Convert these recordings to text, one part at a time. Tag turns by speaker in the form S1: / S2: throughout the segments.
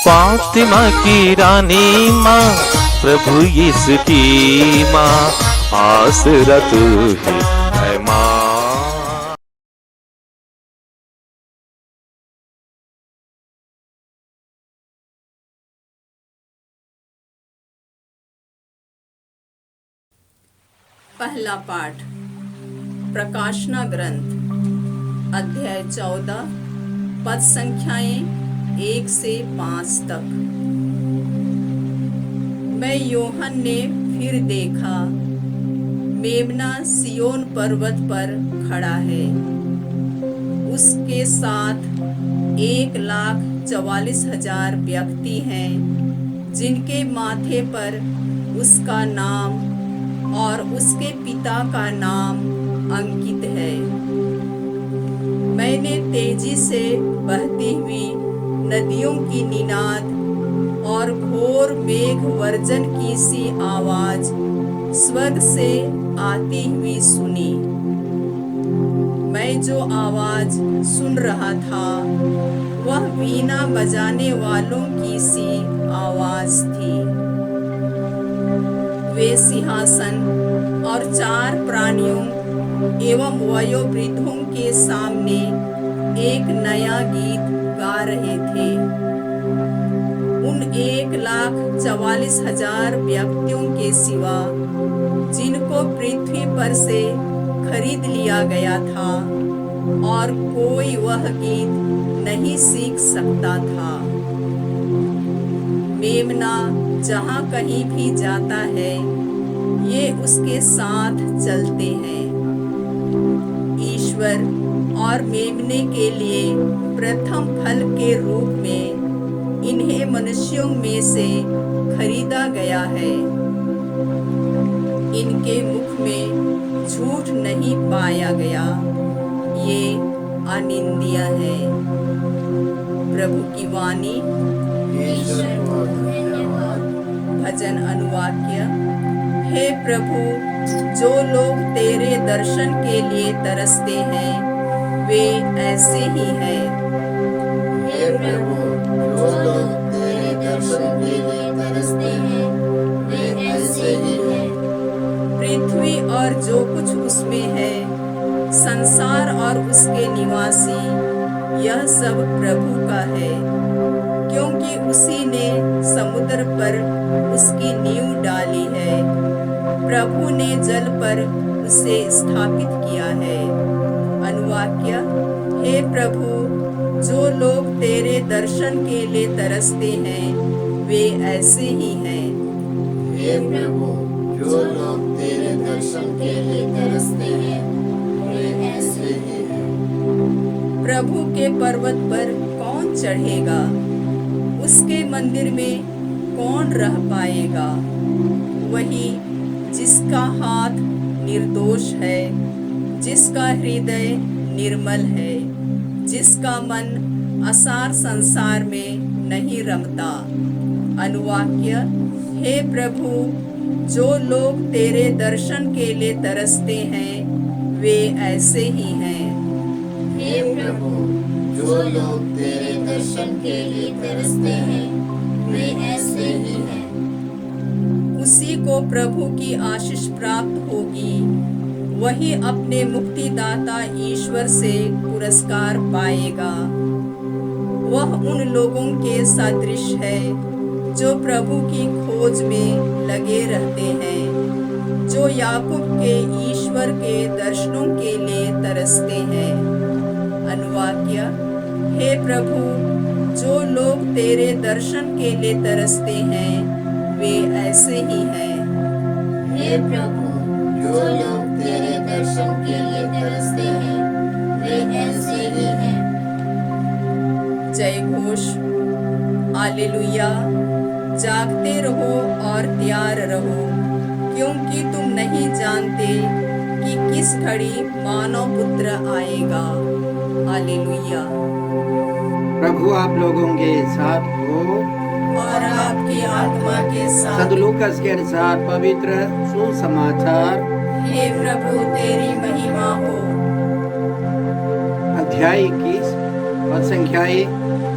S1: फातिमा की रानी माँ, प्रभु यीशु की माँ, आसरा तू ही है माँ।
S2: पहला पाठ प्रकाशना ग्रंथ अध्याय 14 पद संख्याएं 1 से 5 तक। मैं यूहन्ना ने फिर देखा, मेमना सिय्योन पर्वत पर खड़ा है। उसके साथ 1,44,000 व्यक्ति हैं, जिनके माथे पर उसका नाम और उसके पिता का नाम अंकित है। मैंने तेजी से बहती हुई नदियों की निनाद और घोर मेघ वर्जन की सी आवाज स्वर्ग से आती हुई सुनी। मैं जो आवाज सुन रहा था वह वीणा बजाने वालों की सी आवाज थी। वे सिंहासन और 4 प्राणियों एवं वयोवृद्धों के सामने एक नया गीत गा रहे थे। उन 1,44,000 व्यक्तियों के सिवा, जिनको पृथ्वी पर से खरीद लिया गया था, और कोई वह गीत नहीं सीख सकता था। मेमना जहाँ कहीं भी जाता है, ये उसके साथ चलते हैं। ईश्वर और मेमने के लिए प्रथम फल के रूप में इन्हें मनुष्यों में से खरीदा गया है। इनके मुख में झूठ नहीं पाया गया, ये अनिंद्य है। प्रभु की वाणी। भजन अनुवाक्य। हे प्रभु, जो लोग तेरे दर्शन के लिए तरसते हैं, वे ऐसे ही हैं।
S3: हे प्रभु, जो लोग तेरे दर्शन के लिए तरसते हैं, वे ऐसे ही हैं।
S2: पृथ्वी और जो कुछ उसमें है, संसार और उसके निवासी, यह सब प्रभु का है, क्योंकि उसी ने समुद्र पर उसकी नींव डाली है। प्रभु ने जल पर उसे स्थापित किया है। अनुवाक्य। हे प्रभु, जो लोग तेरे दर्शन के लिए तरसते हैं, वे ऐसे ही हैं।
S3: हे प्रभु, जो लोग तेरे दर्शन के लिए तरसते हैं, वे ऐसे ही हैं।
S2: प्रभु के पर्वत पर कौन चढ़ेगा? उसके मंदिर में कौन रह पाएगा? वही जिसका हाथ निर्दोष है, जिसका हृदय निर्मल है, जिसका मन असार संसार में नहीं रमता। अनुवाक्य। हे प्रभु, जो लोग तेरे दर्शन के लिए तरसते हैं, वे ऐसे ही हैं।
S3: हे प्रभु, जो लोग तेरे दर्शन के लिए तरसते हैं, वे ऐसे ही हैं।
S2: उसी को प्रभु की आशीष प्राप्त होगी। वही अपने मुक्तिदाता ईश्वर से पुरस्कार पाएगा। वह उन लोगों के सदृश है जो प्रभु की खोज में लगे रहते हैं, जो याकूब के ईश्वर के दर्शनों के लिए तरसते हैं। अनुवाक्य। हे प्रभु, जो लोग तेरे दर्शन के लिए तरसते हैं, वे ऐसे ही हैं।
S3: हे प्रभु, जो लोग तेरे दर्शन के लिए तरसते हैं, वे ऐसे ही हैं।
S2: जय घोष। हालेलुया। जागते रहो और तैयार रहो, क्योंकि तुम नहीं जानते कि किस घड़ी मानव पुत्र आएगा। हालेलुया।
S4: प्रभु आप लोगों के साथ हो
S2: और आपकी आत्मा के साथ।
S4: संत लूकास के अनुसार पवित्र सुसमाचार।
S2: हे प्रभु, तेरी महिमा हो।
S4: अध्याय 21 और संख्याएं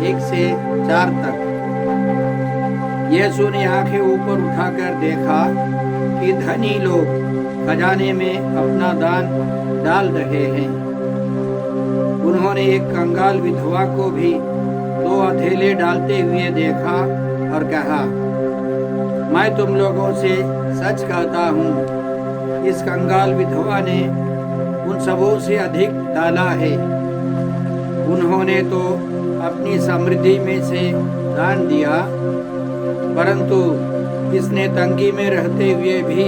S4: 1 से 4 तक। यीशु ने आंखें ऊपर उठाकर देखा कि धनी लोग खजाने में अपना दान डाल रहे हैं। उन्होंने एक कंगाल विधवा को भी 2 अथेले डालते हुए देखा और कहा, मैं तुम लोगों से सच कहता हूँ, इस कंगाल विधवा ने उन सबों से अधिक डाला है। उन्होंने तो अपनी समृद्धि में से दान दिया, परंतु इसने तंगी में रहते हुए भी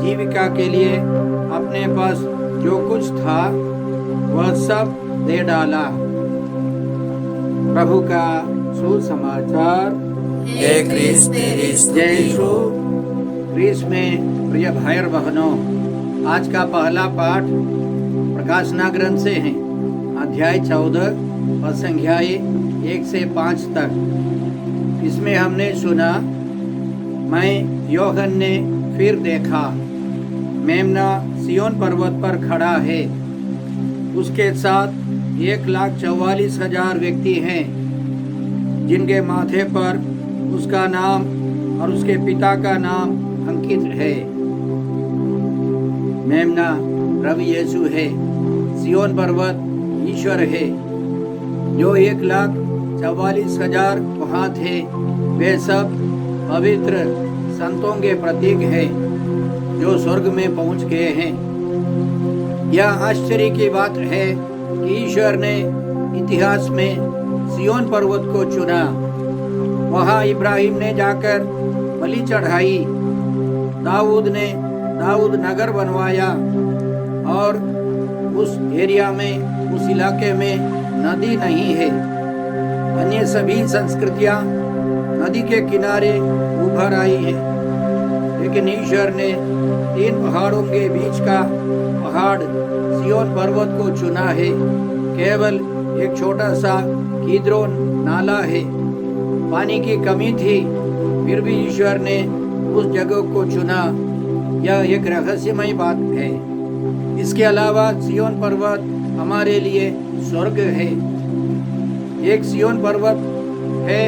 S4: जीविका के लिए अपने पास जो कुछ था वह सब दे डाला। प्रभु का सुसमाचार।
S3: हे क्रिस्त तेरी स्तुति हो।
S4: क्रिस्त में प्रिय भाई और बहनों, आज का पहला पाठ प्रकाशना ग्रंथ से है, अध्याय 14 और संख्याएं 1 से 5 तक। इसमें हमने सुना, मैं यूहन्ना ने फिर देखा, मेमना सिय्योन पर्वत पर खड़ा है, उसके साथ 1,44,000 व्यक्ति हैं, जिनके माथे पर उसका नाम और उसके पिता का नाम अंकित है। मेमना प्रभु यीशु है, सिय्योन पर्वत ईश्वर है। जो 1,44,000 वहाँ थे, वे सब पवित्र संतों के प्रतीक हैं जो स्वर्ग में पहुँच गए हैं। यह आश्चर्य की बात है कि ईश्वर ने इतिहास में सिय्योन पर्वत को चुना। वहाँ इब्राहिम ने जाकर बलि चढ़ाई, दाऊद नगर बनवाया, और उस एरिया में, उस इलाके में नदी नहीं है। अन्य सभी संस्कृतियाँ नदी के किनारे उभर आई हैं, लेकिन ईश्वर ने 3 पहाड़ों के बीच का पहाड़ सिय्योन पर्वत को चुना है। केवल एक छोटा सा किद्रोन नाला है, पानी की कमी थी, फिर भी ईश्वर ने उस जगह को चुना। यह एक रहस्यमय बात है। इसके अलावा सिय्योन पर्वत हमारे लिए स्वर्ग है। एक सिय्योन पर्वत है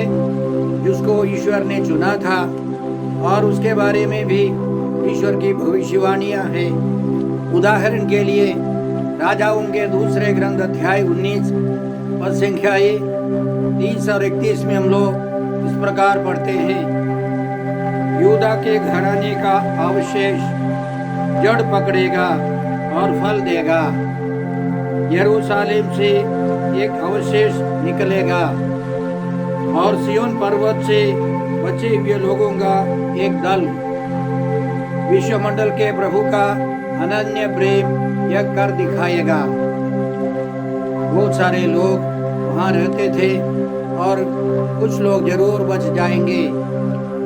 S4: जिसको ईश्वर ने चुना था, और उसके बारे में भी ईश्वर की भविष्यवाणियां हैं। उदाहरण के लिए राजाओं के दूसरे ग्रंथ अध्याय 19 और संख्याएं 30 और 31 में हम लोग इस प्रकार पढ़ते हैं, यूदा के घराने का अवशेष जड़ पकड़ेगा और फल देगा। यरूशलेम से एक अवशेष निकलेगा और सिय्योन पर्वत से बचे हुए लोगों का एक दल विश्वमंडल के प्रभु का अनन्य प्रेम यह कर दिखाएगा। बहुत सारे लोग वहाँ रहते थे और कुछ लोग जरूर बच जाएंगे,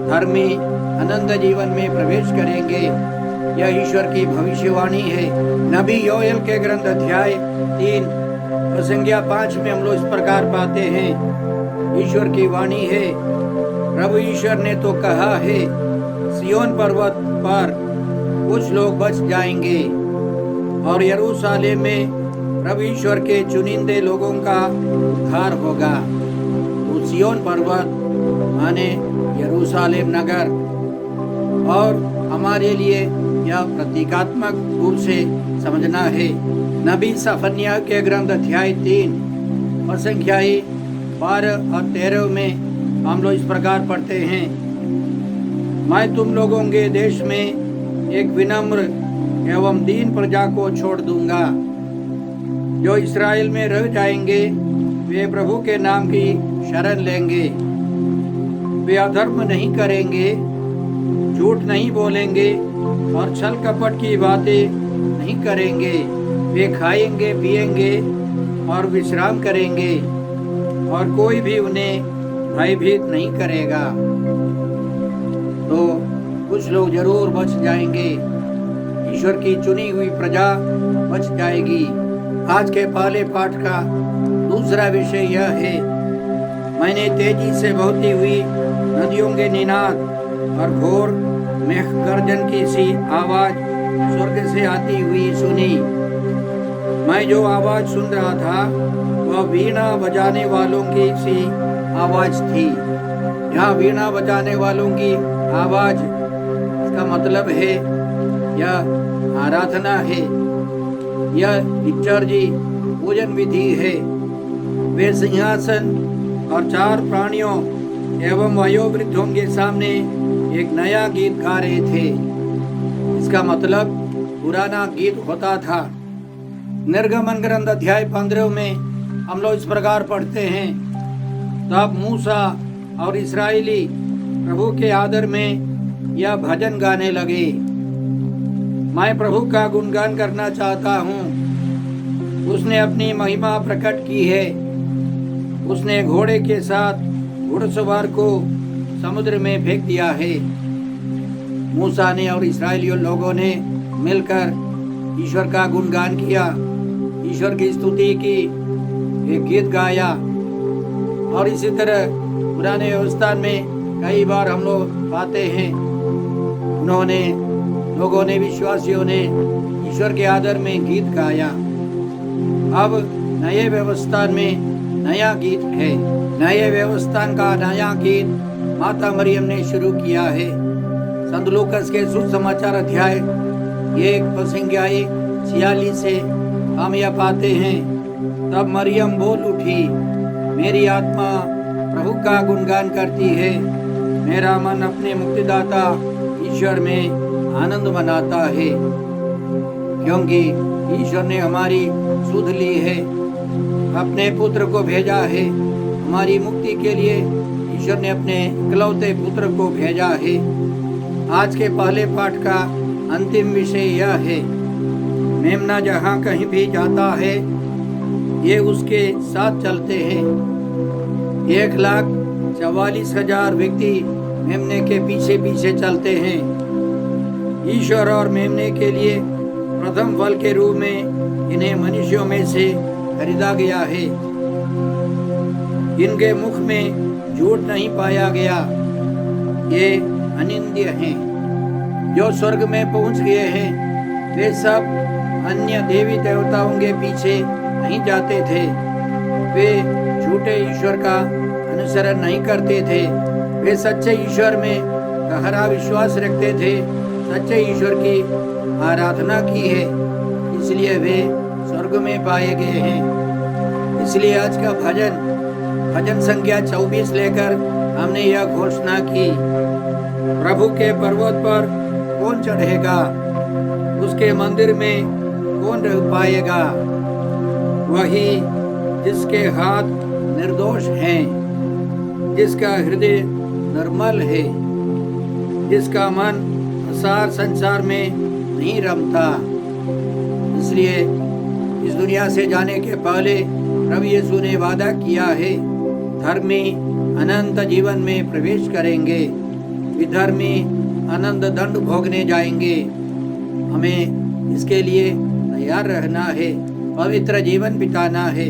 S4: धर्मी अनंत जीवन में प्रवेश करेंगे। यह ईश्वर की भविष्यवाणी है। नबी योएल के ग्रंथ अध्याय 3 और संख्या 5 में हम लोग इस प्रकार पाते हैं, ईश्वर की वाणी है, प्रभु ईश्वर ने तो कहा है, सिय्योन पर्वत पर कुछ लोग बच जाएंगे और यरूशलेम में प्रभु ईश्वर के चुनिंदे लोगों का उद्धार होगा। तो सिय्योन पर्वत माने यरूशलेम नगर, और हमारे लिए यह प्रतीकात्मक रूप से समझना है। नबी सफन्याह के ग्रंथ अध्याय 3 और संख्याएं 12 और 13 में हम लोग इस प्रकार पढ़ते हैं, मैं तुम लोगों के देश में एक विनम्र एवं दीन प्रजा को छोड़ दूंगा। जो इस्राएल में रह जाएंगे वे प्रभु के नाम की शरण लेंगे। वे अधर्म नहीं करेंगे, झूठ नहीं बोलेंगे और छल कपट की बातें नहीं करेंगे। वे खाएंगे पिएंगे और विश्राम करेंगे और कोई भी उन्हें भयभीत नहीं करेगा। तो कुछ लोग जरूर बच जाएंगे, ईश्वर की चुनी हुई प्रजा बच जाएगी। आज के पहले पाठ का दूसरा विषय यह है, मैंने तेजी से बहती हुई नदियों के निनाद और घोर मेघ गर्जन की सी आवाज स्वर्ग से आती हुई सुनी। मैं जो आवाज सुन रहा था वह वीणा बजाने वालों की सी आवाज थी। यहाँ वीणा बजाने वालों की आवाज, इसका मतलब है यह आराधना है, यह लिटर्जी पूजन विधि है। वे सिंहासन और 4 प्राणियों एवं वयोवृद्धों के सामने एक नया गीत गा रहे थे। इसका मतलब पुराना गीत होता था। निर्गमन ग्रंथ अध्याय 15 में हम लोग इस प्रकार पढ़ते हैं, तब मूसा और इस्राएली प्रभु के आदर में यह भजन गाने लगे। मैं प्रभु का गुणगान करना चाहता हूँ। उसने अपनी महिमा प्रकट की है। उसने घोड़े के साथ घुड़सवार को समुद्र में फेंक दिया है। मूसा ने और इस्राएली लोगों ने मिलकर ईश्वर का गुणगान किया, ईश्वर की स्तुति की, एक गीत गाया। और इसी तरह पुराने व्यवस्था में कई बार हम लोग पाते हैं, लोगों ने विश्वासियों ने ईश्वर के आदर में गीत गाया। अब नए व्यवस्था में नया गीत है। नए व्यवस्था का नया गीत माता मरियम ने शुरू किया है। संत लूकास के सुसमाचार अध्याय 1:46 से हम यह पाते हैं, तब मरियम बोल उठी, मेरी आत्मा प्रभु का गुणगान करती है, मेरा मन अपने मुक्तिदाता ईश्वर में आनंद मनाता है, क्योंकि ईश्वर ने हमारी सुध ली है, अपने पुत्र को भेजा है। हमारी मुक्ति के लिए ईश्वर ने अपने इकलौते पुत्र को भेजा है। आज के पहले पाठ का अंतिम विषय यह है, मेमना जहाँ कहीं भी जाता है ये उसके साथ चलते हैं। 1,44,000 व्यक्ति मेमने के पीछे पीछे चलते हैं। ईश्वर और मेमने के लिए प्रथम फल के रूप में इन्हें मनुष्यों में से खरीदा गया है। इनके मुख में झूठ नहीं पाया गया। ये अनिंद्य हैं। जो स्वर्ग में पहुंच गए हैं वे सब अन्य देवी देवताओं के पीछे नहीं जाते थे। वे झूठे ईश्वर का अनुसरण नहीं करते थे। वे सच्चे ईश्वर में गहरा विश्वास रखते थे, सच्चे ईश्वर की आराधना की है, इसलिए वे स्वर्ग में पाए गए हैं। इसलिए आज का भजन संख्या 24 लेकर हमने यह घोषणा की, प्रभु के पर्वत पर कौन चढ़ेगा, उसके मंदिर में कौन रह पाएगा? वही जिसके हाथ निर्दोष हैं, जिसका हृदय निर्मल है, जिसका मन असार संसार में नहीं रमता। इसलिए इस दुनिया से जाने के पहले प्रभु यीशु ने वादा किया है, धर्मी अनंत जीवन में प्रवेश करेंगे, विधर्मी अनंत दंड भोगने जाएंगे। हमें इसके लिए तैयार रहना है, पवित्र जीवन बिताना है।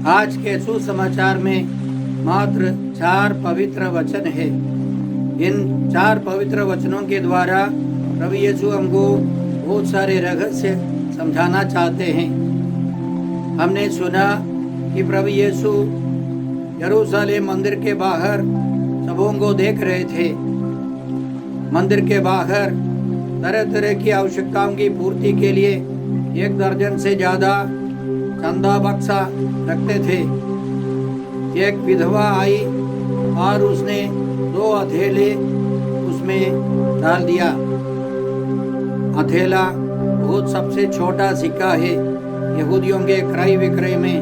S4: आज के सुसमाचार में मात्र 4 पवित्र वचन है। इन 4 पवित्र वचनों के द्वारा प्रभु यीशु हमको बहुत सारे रहस्य समझाना चाहते हैं। हमने सुना कि प्रभु यीशु यरूशलेम मंदिर के बाहर सबों को देख रहे थे। मंदिर के बाहर तरह तरह की आवश्यकताओं की पूर्ति के लिए 1 दर्जन से ज़्यादा चंदा बक्सा रखते थे। एक विधवा आई और उसने 2 हथेले उसमें डाल दिया। हथेला बहुत सबसे छोटा सिक्का है। यहूदियों के क्रय विक्रय में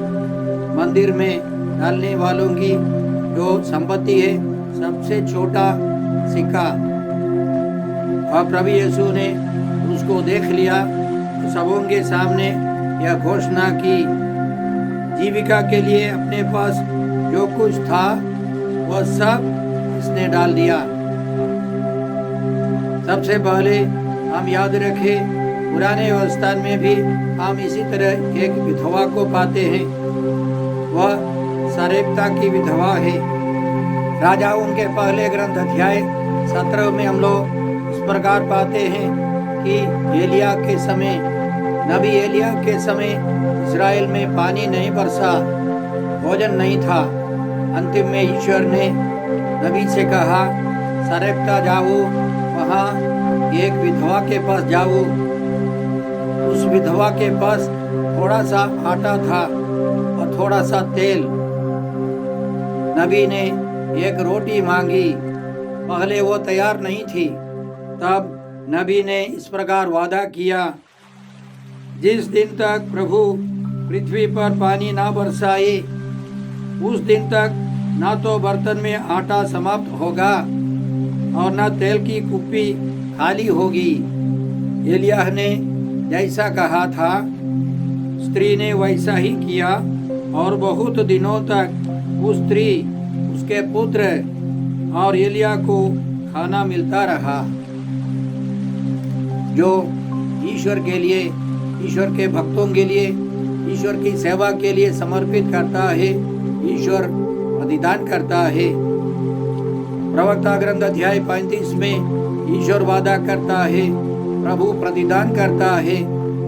S4: मंदिर में डालने वालों की जो संपत्ति है, सबसे छोटा सिक्का। और प्रभु यीशु ने उसको देख लिया, तो सबों के सामने यह घोषणा की, जीविका के लिए अपने पास जो कुछ था वह सब इसने डाल दिया। सबसे पहले हम याद रखें, पुराने व्यवस्था में भी हम इसी तरह एक विधवा को पाते हैं। वह सरेप्ता की विधवा है। राजाओं के पहले ग्रंथ अध्याय 17 में हम लोग इस प्रकार पाते हैं कि एलिया के समय, नबी एलिया के समय इस्राएल में पानी नहीं बरसा, भोजन नहीं था। अंतिम में ईश्वर ने नबी से कहा, सरकता जाओ, वहाँ एक विधवा के पास जाओ। उस विधवा के पास थोड़ा सा आटा था और थोड़ा सा तेल। नबी ने एक रोटी मांगी, पहले वो तैयार नहीं थी। तब नबी ने इस प्रकार वादा किया, जिस दिन तक प्रभु पृथ्वी पर पानी ना बरसाए, उस दिन तक ना तो बर्तन में आटा समाप्त होगा और ना तेल की कुप्पी खाली होगी। एलिय्याह ने जैसा कहा था, स्त्री ने वैसा ही किया और बहुत दिनों तक उस स्त्री, उसके पुत्र और एलिय्याह को खाना मिलता रहा। जो ईश्वर के लिए, ईश्वर के भक्तों के लिए, ईश्वर की सेवा के लिए समर्पित करता है, ईश्वर प्रतिदान करता है। प्रवक्ता ग्रंथ अध्याय 35 में ईश्वर वादा करता है, प्रभु प्रतिदान करता है,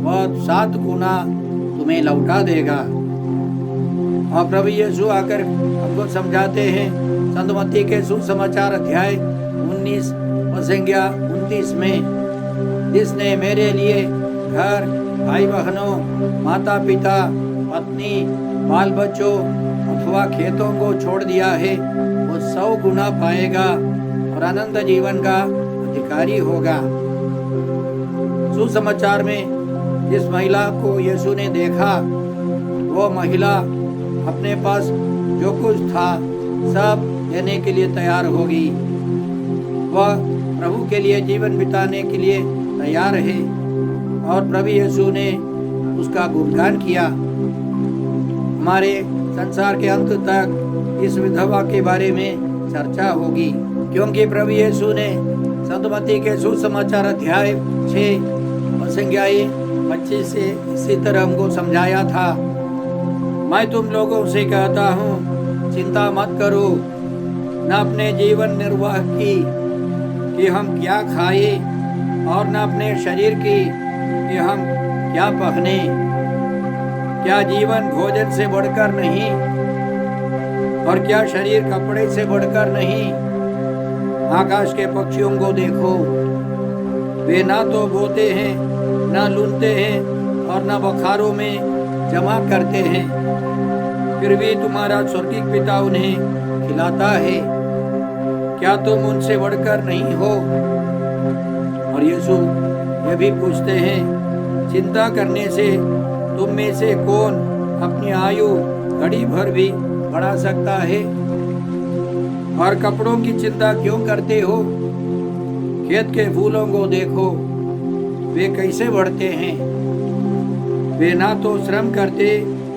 S4: वह 7 गुना तुम्हें लौटा देगा। और प्रभु यीशु आकर हमको समझाते हैं, संत मत्ती के सुसमाचार अध्याय 19 संज्ञा 29 में, जिसने मेरे लिए घर, भाई बहनों, माता पिता, पत्नी, बाल बच्चों अथवा खेतों को छोड़ दिया है, वो 100 गुना पाएगा और अनंत जीवन का अधिकारी होगा। सुसमाचार में जिस महिला को यीशु ने देखा, वो महिला अपने पास जो कुछ था सब देने के लिए तैयार होगी। वह प्रभु के लिए जीवन बिताने के लिए तैयार है। और प्रभु यीशु ने उसका गुणगान किया। हमारे संसार के अंत तक इस विधवा के बारे में चर्चा होगी, क्योंकि प्रभु यीशु ने संत मत्ती के सुसमाचार अध्याय 6 संज्ञाएं 25 से इसी तरह हमको समझाया था, मैं तुम लोगों से कहता हूँ, चिंता मत करो न अपने जीवन निर्वाह की कि हम क्या खाए, और न अपने शरीर की कि हम क्या पहने। क्या जीवन भोजन से बढ़कर नहीं, और क्या शरीर कपड़े से बढ़कर नहीं। आकाश के पक्षियों को देखो, वे ना तो बोते हैं, ना लूनते हैं और ना बखारों में जमा करते हैं, फिर भी तुम्हारा स्वर्गीय पिता उन्हें खिलाता है। क्या तुम उनसे बढ़कर नहीं हो? और यीशु ये भी पूछते हैं, चिंता करने से तुम में से कौन अपनी आयु घड़ी भर भी बढ़ा सकता है? और कपड़ों की चिंता क्यों करते हो? खेत के फूलों को देखो, वे कैसे बढ़ते हैं। वे ना तो श्रम करते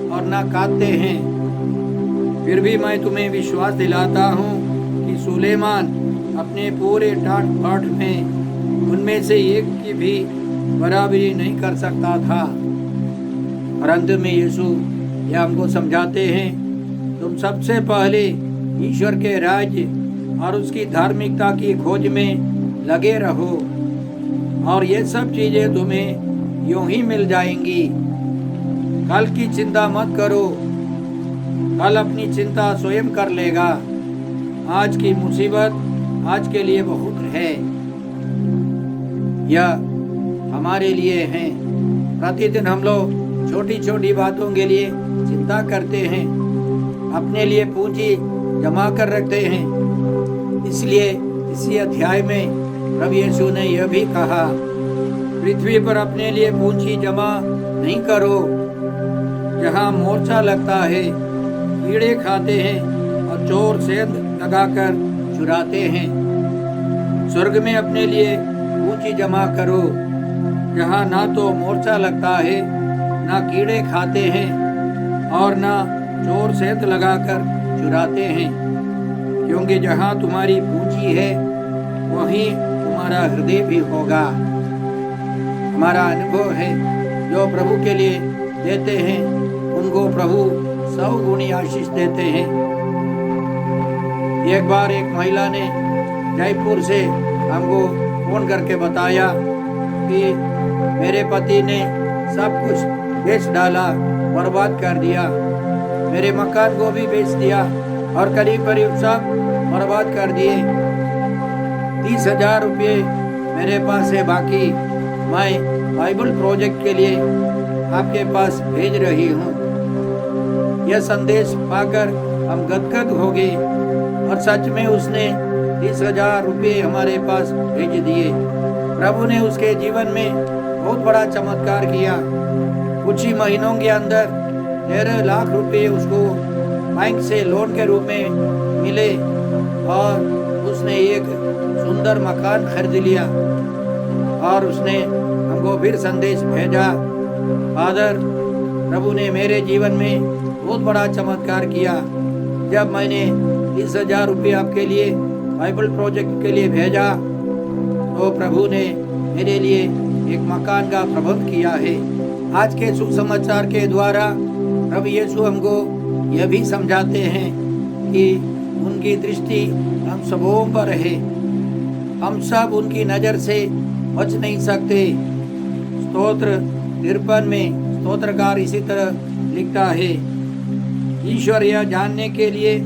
S4: और ना काटते हैं, फिर भी मैं तुम्हें विश्वास दिलाता हूँ कि सुलेमान अपने पूरे टाट पाट में उनमें से एक की भी बराबरी नहीं कर सकता था। और अंत में यीशु यह हमको समझाते हैं, तुम सबसे पहले ईश्वर के राज्य और उसकी धार्मिकता की खोज में लगे रहो, और ये सब चीजें तुम्हें यूं ही मिल जाएंगी। कल की चिंता मत करो, कल अपनी चिंता स्वयं कर लेगा। आज की मुसीबत आज के लिए बहुत है, यह हमारे लिए है। प्रतिदिन हम लोग छोटी छोटी बातों के लिए चिंता करते हैं, अपने लिए पूंजी जमा कर रखते हैं। इसलिए इसी अध्याय में प्रभु यीशु ने यह भी कहा, पृथ्वी पर अपने लिए पूंजी जमा नहीं करो, जहाँ मोर्चा लगता है, कीड़े खाते हैं और चोर सेंध लगाकर चुराते हैं। स्वर्ग में अपने लिए पूंजी जमा करो, जहाँ ना तो मोर्चा लगता है, ना कीड़े खाते हैं और ना चोर सेंध लगाकर चुराते हैं। क्योंकि जहाँ तुम्हारी पूंजी है, वहीं तुम्हारा हृदय भी होगा। हमारा अनुभव है, जो प्रभु के लिए देते हैं उनको प्रभु 100 गुनी आशीष देते हैं। एक बार एक महिला ने जयपुर से हमको फोन करके बताया कि मेरे पति ने सब कुछ बेच डाला, बर्बाद कर दिया, मेरे मकान को भी बेच दिया और करीब करीब सब बर्बाद कर दिए। 30,000 रुपये मेरे पास है बाकी। मैं बाइबल प्रोजेक्ट के लिए आपके पास भेज रही हूँ। यह संदेश पाकर हम गदगद हो गए और सच में उसने 30,000 रुपये हमारे पास भेज दिए। प्रभु ने उसके जीवन में बहुत बड़ा चमत्कार किया। कुछ ही महीनों के अंदर 13 लाख रुपये उसको बैंक से लोन के रूप में मिले और उसने एक सुंदर मकान खरीद लिया। और उसने हमको फिर संदेश भेजा, फादर प्रभु ने मेरे जीवन में बहुत बड़ा चमत्कार किया। जब मैंने 30,000 रुपये आपके लिए बाइबल प्रोजेक्ट के लिए भेजा तो प्रभु ने मेरे लिए एक मकान का प्रबंध किया है। आज के सुसमाचार के द्वारा प्रभु यीशु हमको यह भी समझाते हैं कि उनकी दृष्टि हम सबों पर है। हम सब उनकी नज़र से बच नहीं सकते। स्तोत्र 53 में स्तोत्रकार इसी तरह लिखता है, ईश्वर यह जानने के लिए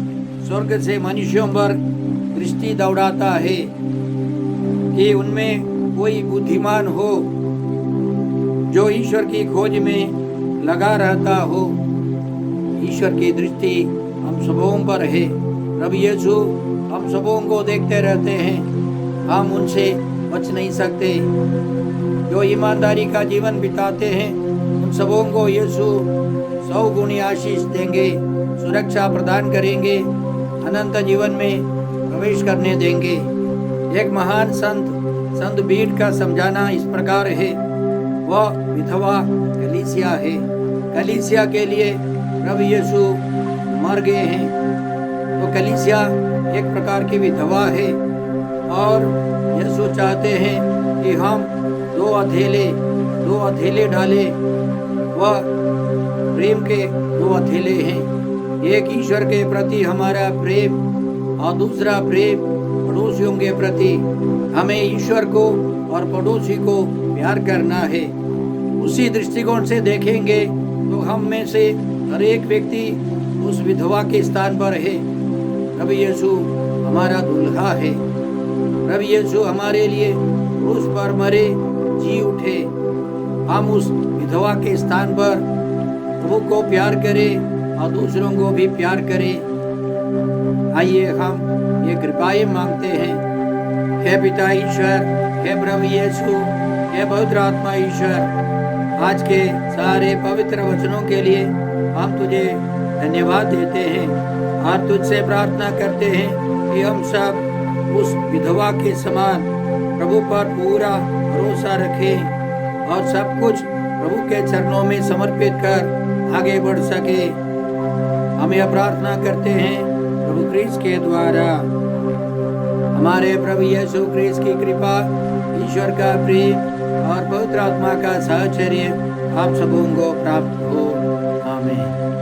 S4: स्वर्ग से मनुष्यों पर दृष्टि दौड़ाता है कि उनमें कोई बुद्धिमान हो जो ईश्वर की खोज में लगा रहता हो। ईश्वर की दृष्टि हम सबों पर है। प्रभु यीशु हम सबों को देखते रहते हैं, हम उनसे बच नहीं सकते। जो ईमानदारी का जीवन बिताते हैं उन सबों को यीशु 100 गुनी आशीष देंगे, सुरक्षा प्रदान करेंगे, अनंत जीवन में प्रवेश करने देंगे। एक महान संत बीट का समझाना इस प्रकार है, वह विधवा कलीसिया है। कलीसिया के लिए प्रभु यीशु मर गए हैं, तो कलीसिया एक प्रकार की विधवा है और यीशु चाहते हैं कि हम दो अधेले डाले। वह प्रेम के 2 अधेले हैं। एक ईश्वर के प्रति हमारा प्रेम और दूसरा प्रेम पड़ोसियों के प्रति। हमें ईश्वर को और पड़ोसी को प्यार करना है। उसी दृष्टिकोण से देखेंगे तो हम में से हर एक व्यक्ति उस विधवा के स्थान पर है। प्रभु यीशु हमारा दुल्हा है। प्रभु यीशु हमारे लिए क्रूस पर मरे, जी उठे। हम उस विधवा के स्थान पर प्रभु को प्यार करें और दूसरों को भी प्यार करें। आइए हम ये कृपाएं मांगते हैं। हे पिता ईश्वर, हे प्रभु यीशु, हे पवित्र आत्मा ईश्वर, आज के सारे पवित्र वचनों के लिए हम तुझे धन्यवाद देते हैं और तुझसे प्रार्थना करते हैं कि हम सब उस विधवा के समान प्रभु पर पूरा भरोसा रखें और सब कुछ प्रभु के चरणों में समर्पित कर आगे बढ़ सके। हम यह प्रार्थना करते हैं प्रभु क्रिस्त के द्वारा। हमारे प्रभु यीशु क्रिस्त की कृपा, ईश्वर का प्रेम और पवित्र आत्मा का साहचर्य आप सबों को प्राप्त हो। आमीन।